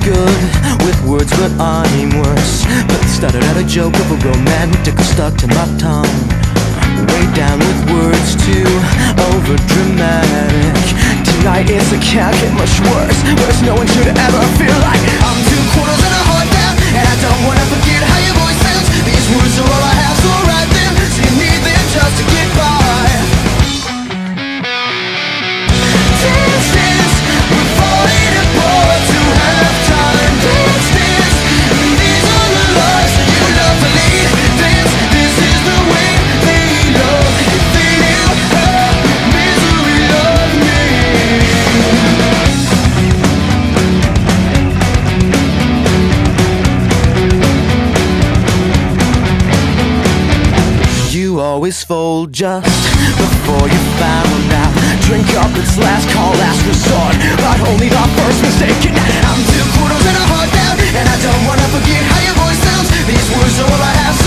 good with words, but I'm worse. But started out a joke of a romantic stuck to my tongue. Way down with words too over dramatic. Tonight it's a can't get much worse. Worse, no one should ever feel like I'm 2 quarters and a heart down, and I don't wanna forget how your voice sounds. These words are all I have, so write them, so you need them just to get by. Dance, dance, we're falling apart to have time. Dance, dance, these are the lives you love to lead. Dance, this is the way they love. If they knew how misery loved me. You always fold just before you found out. Drink up, it's last call, last resort, but only the first mistake. I'm 2 quarters and a heart down, and I don't wanna forget how your voice sounds. These words are all I have.